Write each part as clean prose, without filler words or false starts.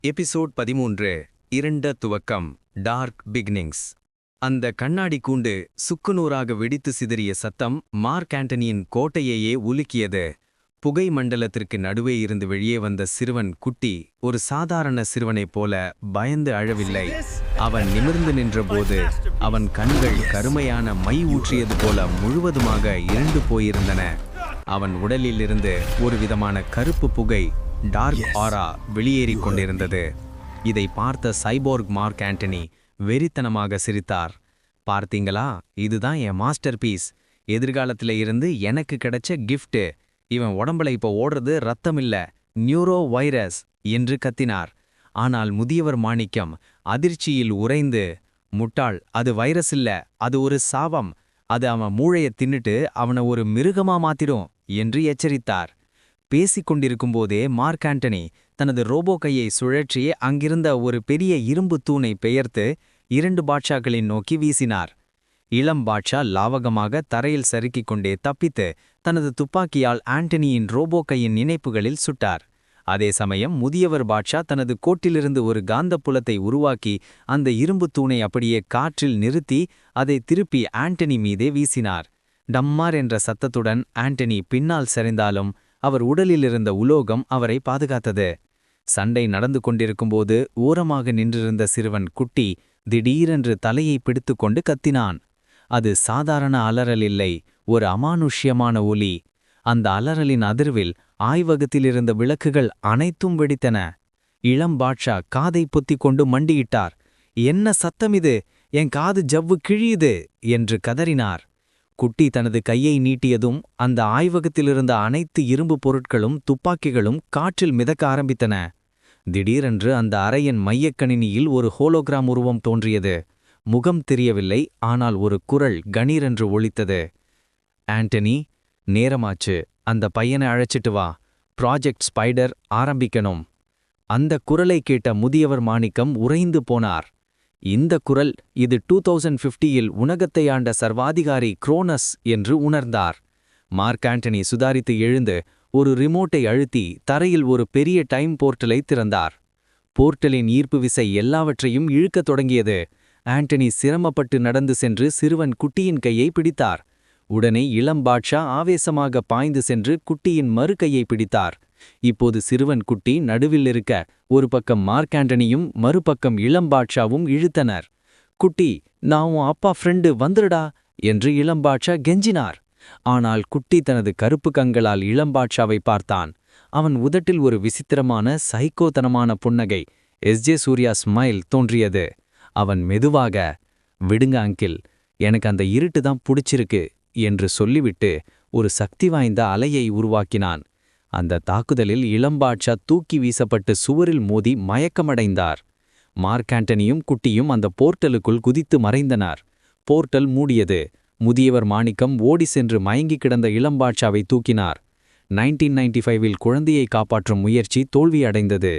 Episode 13 இருண்ட துவக்கம் dark beginnings. அந்த கண்ணாடி கூண்டு சுக்குநூறாக வெடித்து சிதறிய சத்தம் மார்க் ஆண்டனியின் கோட்டையையே உலுக்கியது. புகை மண்டலத்திற்கு நடுவே இருந்து வெளியே வந்த சிறுவன் குட்டி ஒரு சாதாரண சிறுவனைப் போல பயந்து அழவில்லை. அவன் நிமிர்ந்து நின்றபோது அவன் கண்கள் கருமையான மை ஊற்றியது போல முழுவதுமாக இருண்டு போயிருந்தன. அவன் உடலிலிருந்து ஒரு விதமான கருப்பு புகை டார்க் ஆரா வெளியேறிக் கொண்டிருந்தது. இதை பார்த்த சைபோர்க் மார்க் ஆண்டனி வெறித்தனமாக சிரித்தார். பார்த்தீங்களா, இதுதான் என் மாஸ்டர் பீஸ். எதிர்காலத்தில் இருந்து எனக்கு கிடைச்ச கிஃப்ட். இவன் உடம்புல இப்போ ஓடுறது ரத்தமில்ல, நியூரோ வைரஸ் என்று கத்தினார். ஆனால் முதியவர் மாணிக்கம் அதிர்ச்சியில் உறைந்து, முட்டாள், அது வைரஸ் இல்ல, அது ஒரு சாபம். அது அவன் மூளையை தின்னுட்டு அவனை ஒரு மிருகமா மாத்திடும் என்று எச்சரித்தார். பேசிக்கொண்டிருக்கும்போதே மார்க் ஆண்டனி தனது ரோபோ கையை சுழற்றி அங்கிருந்த ஒரு பெரிய இரும்பு தூணை பெயர்த்து 2 பாட்ஷாக்களின் நோக்கி வீசினார். இளம் பாட்ஷா லாவகமாக தரையில் சறுக்கிக் கொண்டே தப்பித்து தனது துப்பாக்கியால் ஆண்டனியின் ரோபோ கையின் இணைப்புகளில் சுட்டார். அதே சமயம் முதியவர் பாட்ஷா தனது கோட்டிலிருந்து ஒரு காந்தப்புலத்தை உருவாக்கி அந்த இரும்பு தூணை அப்படியே காற்றில் நிறுத்தி அதை திருப்பி ஆண்டனி மீதே வீசினார். டம்மார் என்ற சத்தத்துடன் ஆண்டனி பின்னால் சரிந்தாலும் அவர் உடலிலிருந்த உலோகம் அவரை பாதுகாத்தது. சண்டை நடந்து கொண்டிருக்கும்போது ஓரமாக நின்றிருந்த சிறுவன் குட்டி திடீரென்று தலையை பிடித்துக்கொண்டு கத்தினான். அது சாதாரண அலறல் இல்லை, ஒரு அமானுஷ்யமான ஒலி. அந்த அலறலின் அதிர்வில் ஆய்வகத்திலிருந்த விளக்குகள் அனைத்தும் வெடித்தன. இளம் பாட்ஷா காதை பொத்திக் கொண்டு மண்டியிட்டார். என்ன சத்தம் இது? என் காது ஜவ்வு கிழியுது என்று கதறினார். குட்டி தனது கையை நீட்டியதும் அந்த ஆய்வகத்திலிருந்த அனைத்து இரும்பு பொருட்களும் துப்பாக்கிகளும் காற்றில் மிதக்க ஆரம்பித்தன. திடீரென்று அந்த அறையின் மையக்கணினியில் ஒரு ஹோலோகிராம் உருவம் தோன்றியது. முகம் தெரியவில்லை, ஆனால் ஒரு குரல் கணீரென்று ஒலித்தது. ஆண்டனி, நேரமாச்சு, அந்த பையனை அழைச்சிட்டு வா, ப்ராஜெக்ட் ஸ்பைடர் ஆரம்பிக்கணும். அந்த குரலை கேட்ட முதியவர் மாணிக்கம் உறைந்து போனார். இந்த குரல், இது 2050இல் உலகத்தை ஆண்ட சர்வாதிகாரி குரோனஸ் என்று உணர்ந்தார். மார்க் ஆண்டனி சுதாரித்து எழுந்து ஒரு ரிமோட்டை அழுத்தி தரையில் ஒரு பெரிய டைம் போர்ட்டலை திறந்தார். போர்ட்டலின் ஈர்ப்பு விசை எல்லாவற்றையும் இழுக்கத் தொடங்கியது. ஆண்டனி சிரமப்பட்டு நடந்து சென்று சிறுவன் குட்டியின் கையை பிடித்தார். உடனே இளம் பாட்ஷா ஆவேசமாக பாய்ந்து சென்று குட்டியின் மறு கையை பிடித்தார். இப்போது சிறுவன் குட்டி நடுவில் இருக்க ஒரு பக்கம் மார்க் ஆண்டனியும் மறுபக்கம் இளம் பாட்ஷாவும் இழுத்தனர். குட்டி, நான் உன் அப்பா ஃப்ரெண்டு, வந்துடுடா என்று இளம் பாட்ஷா கெஞ்சினார். ஆனால் குட்டி தனது கருப்பு கண்களால் இளம் பாட்ஷாவை பார்த்தான். அவன் உதட்டில் ஒரு விசித்திரமான சைக்கோத்தனமான புன்னகை, எஸ்ஜே சூர்யா ஸ்மைல் தோன்றியது. அவன் மெதுவாக, விடுங்க அங்கிள், எனக்கு அந்த இருட்டு தான் பிடிச்சிருக்கு என்று சொல்லிவிட்டு ஒரு சக்தி வாய்ந்த அலையை உருவாக்கினான். அந்த தாக்குதலில் இளம்பாட்ஷா தூக்கி வீசப்பட்டு சுவரில் மோதி மயக்கமடைந்தார். மார்க் ஆண்டனியும் குட்டியும் அந்த போர்ட்டலுக்குள் குதித்து மறைந்தனர். போர்ட்டல் மூடியது. முதியவர் மாணிக்கம் ஓடி சென்று மயங்கி கிடந்த இளம்பாட்ஷாவை தூக்கினார். 1995இல் குழந்தையை காப்பாற்றும் முயற்சி தோல்வியடைந்தது.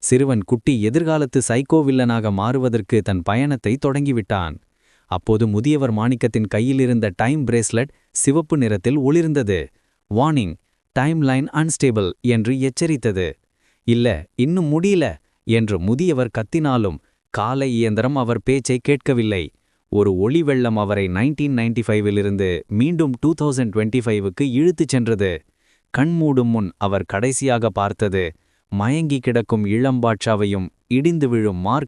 சிறுவன் குட்டி எதிர்காலத்து சைக்கோ வில்லனாக மாறுவதற்கு தன் பயணத்தை தொடங்கிவிட்டான். அப்போது முதியவர் மாணிக்கத்தின் கையிலிருந்த டைம் பிரேஸ்லெட் சிவப்பு நிறத்தில் ஒளிர்ந்தது. வார்னிங், டைம் லைன் அன்ஸ்டேபிள் என்று எச்சரித்தது. இல்ல, இன்னும் முடியல என்று முதியவர் கத்தினாலும் காலை இயந்திரம் அவர் பேச்சை கேட்கவில்லை. ஒரு ஒளி வெள்ளம் அவரை 1995இலிருந்து மீண்டும் 2025க்கு இழுத்துச் சென்றது. கண்மூடும் முன் அவர் கடைசியாக பார்த்தது மயங்கி கிடக்கும் இளம் பாட்ஷாவையும் இடிந்து விழும் மார்க்